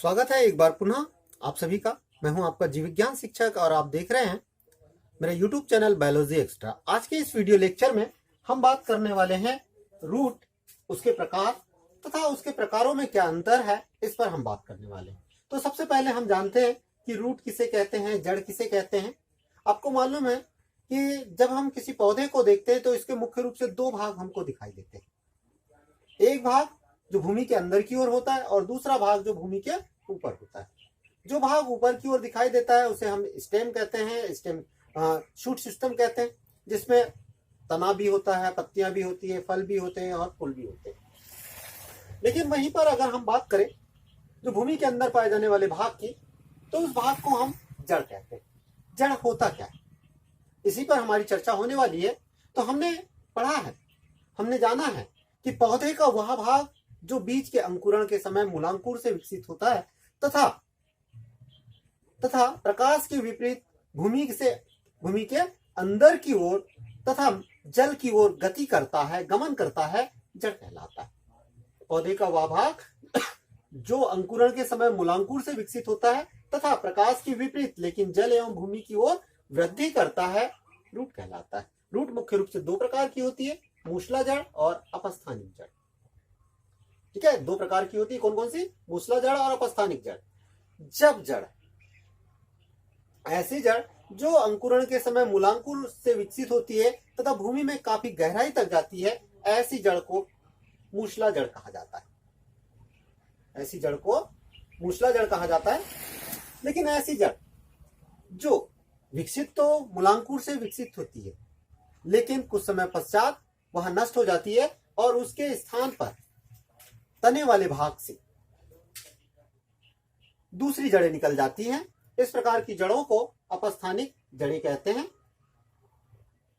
स्वागत है एक बार पुनः आप सभी का। मैं हूं आपका जीव विज्ञान शिक्षक और आप देख रहे हैं मेरा YouTube चैनल बायोलॉजी एक्स्ट्रा। आज के इस वीडियो लेक्चर में हम बात करने वाले हैं रूट, उसके प्रकार तथा उसके प्रकारों में क्या अंतर है, इस पर हम बात करने वाले हैं। तो सबसे पहले हम जानते हैं कि रूट किसे कहते हैं, जड़ किसे कहते हैं। आपको मालूम है कि जब हम किसी पौधे को देखते हैं तो इसके मुख्य रूप से दो भाग हमको दिखाई देते हैं। एक भाग जो भूमि के अंदर की ओर होता है और दूसरा भाग जो भूमि के ऊपर होता है। जो भाग ऊपर की ओर दिखाई देता है उसे हम स्टेम कहते हैं, स्टेम शूट सिस्टम कहते हैं, जिसमें तना भी होता है, पत्तियां भी होती है, फल भी होते हैं और फूल भी होते हैं। लेकिन वहीं पर अगर हम बात करें जो भूमि के अंदर पाए जाने वाले भाग की, तो उस भाग को हम जड़ कहते हैं। जड़ होता क्या है, इसी पर हमारी चर्चा होने वाली है। तो हमने पढ़ा है, हमने जाना है कि पौधे का वह भाग जो बीज के अंकुरण के समय मूलांकुर से विकसित होता है तथा प्रकाश के विपरीत भूमि के अंदर की ओर तथा जल की ओर गति करता है, गमन करता है, जड़ कहलाता है। पौधे का वह भाग जो अंकुरण के समय मूलांकुर से विकसित होता है तथा प्रकाश के विपरीत लेकिन जल एवं भूमि की ओर वृद्धि करता है, रूट कहलाता है। रूट मुख्य रूप से दो प्रकार की होती है, मूसला जड़ और अपस्थानिक जड़। ठीक है, दो प्रकार की होती है। कौन कौन सी? मूसला जड़ और अपस्थानिक जड़। जब जड़, ऐसी जड़ जो अंकुरण के समय मूलांकुर से विकसित होती है तथा भूमि में काफी गहराई तक जाती है, ऐसी जड़ को मूसला जड़ कहा जाता है। ऐसी जड़ को मूसला जड़ कहा जाता है। लेकिन ऐसी जड़ जो विकसित तो मूलांकुर से विकसित होती है, लेकिन कुछ समय पश्चात वह नष्ट हो जाती है और उसके स्थान पर तने वाले भाग से दूसरी जड़ें निकल जाती हैं। इस प्रकार की जड़ों को अपस्थानिक जड़ें कहते हैं।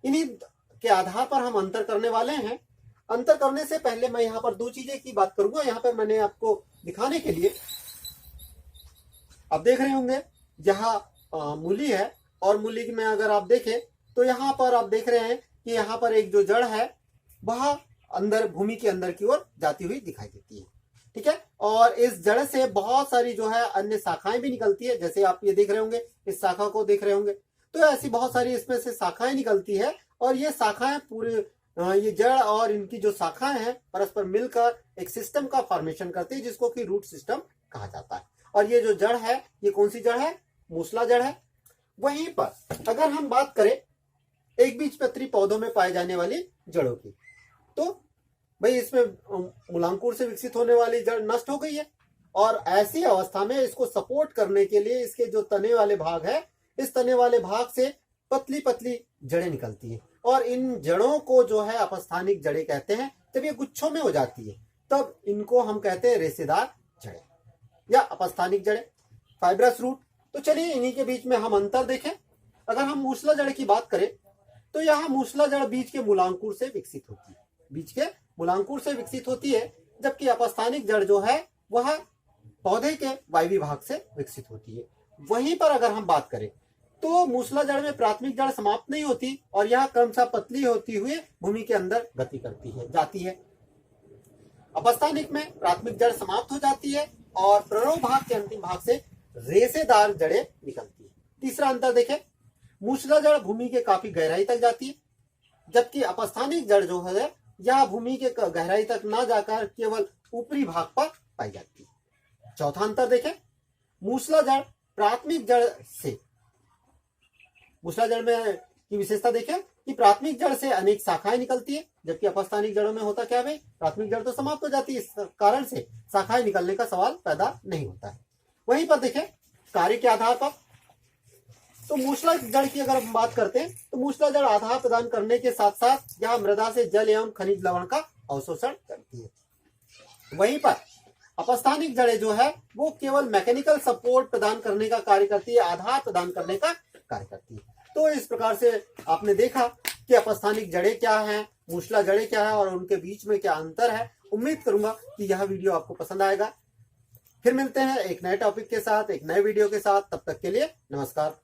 इन्हीं के आधार पर हम अंतर करने वाले हैं। अंतर करने से पहले मैं यहाँ पर दो चीजें की बात करूंगा। यहाँ पर मैंने आपको दिखाने के लिए, आप देख रहे होंगे यहाँ मूली है और मूली में अगर आप देखें तो यहाँ पर आप देख रहे हैं कि यहाँ पर एक जो जड़ है वह अंदर भूमि के अंदर की ओर जाती हुई दिखाई देती है। ठीक है, और इस जड़ से बहुत सारी जो है अन्य शाखाएं भी निकलती है। जैसे आप ये देख रहे होंगे, इस शाखा को देख रहे होंगे, तो ऐसी बहुत सारी इसमें से शाखाएं निकलती है और ये शाखाएं पूरे ये जड़ और इनकी जो शाखाएं हैं परस्पर मिलकर एक सिस्टम का फॉर्मेशन करती है, जिसको कि रूट सिस्टम कहा जाता है। और ये जो जड़ है, ये कौन सी जड़ है? मूसला जड़ है। वहीं पर अगर हम बात करें एक बीजपत्री पौधों में पाए जाने वाली जड़ों की, तो भाई इसमें मूलांकुर से विकसित होने वाली जड़ नष्ट हो गई है और ऐसी अवस्था में इसको सपोर्ट करने के लिए इसके जो तने वाले भाग है, इस तने वाले भाग से पतली पतली जड़ें निकलती हैं और इन जड़ों को जो है अपस्थानिक जड़ें कहते हैं। जब ये गुच्छों में हो जाती है तब इनको हम कहते हैं रेशेदार जड़ें या अपस्थानिक जड़ें, फाइब्रस रूट। तो चलिए इन्हीं के बीच में हम अंतर देखें। अगर हम मूसला जड़ की बात करें तो यहाँ मूसला जड़ बीज के मूलांकुर से विकसित होती है, बीज के मूलांकुर से विकसित होती है, जबकि अपस्थानिक जड़ जो है वह पौधे के वायवी भाग से विकसित होती है। वहीं पर अगर हम बात करें तो मूसला जड़ में प्राथमिक जड़ समाप्त नहीं होती और यह क्रमशः पतली होती हुई भूमि के अंदर गति करती है, जाती है। अपस्थानिक में प्राथमिक जड़ समाप्त हो जाती है और प्ररोह भाग के अंतिम भाग से रेशेदार जड़ें निकलती है। तीसरा अंतर देखें, मूसला जड़ भूमि के काफी गहराई तक जाती है, जबकि अपस्थानिक जड़ जो है यह भूमि के गहराई तक ना जाकर केवल ऊपरी भाग पर पाई जाती है। चौथा अंतर देखें, मूसला जड़ प्राथमिक जड़ से, मूसला जड़ में की विशेषता देखें कि प्राथमिक जड़ से अनेक शाखाएं निकलती है, जबकि अपस्थानिक जड़ों में होता क्या है भाई, प्राथमिक जड़ तो समाप्त हो जाती है, इस कारण से शाखाएं निकलने का सवाल पैदा नहीं होता है। वहीं पर देखें कार्य के आधार पर, तो मूसला जड़ की अगर हम बात करते हैं तो मूसला जड़ आधार प्रदान करने के साथ साथ यह मृदा से जल एवं खनिज लवण का अवशोषण करती है। वहीं पर अपस्थानिक जड़ें जो है वो केवल मैकेनिकल सपोर्ट प्रदान करने का कार्य करती है, आधार प्रदान करने का कार्य करती है। तो इस प्रकार से आपने देखा कि अपस्थानिक जड़ें क्या है, मूसला जड़ें क्या है और उनके बीच में क्या अंतर है। उम्मीद करूंगा कि यह वीडियो आपको पसंद आएगा। फिर मिलते हैं एक नए टॉपिक के साथ, एक नए वीडियो के साथ। तब तक के लिए नमस्कार।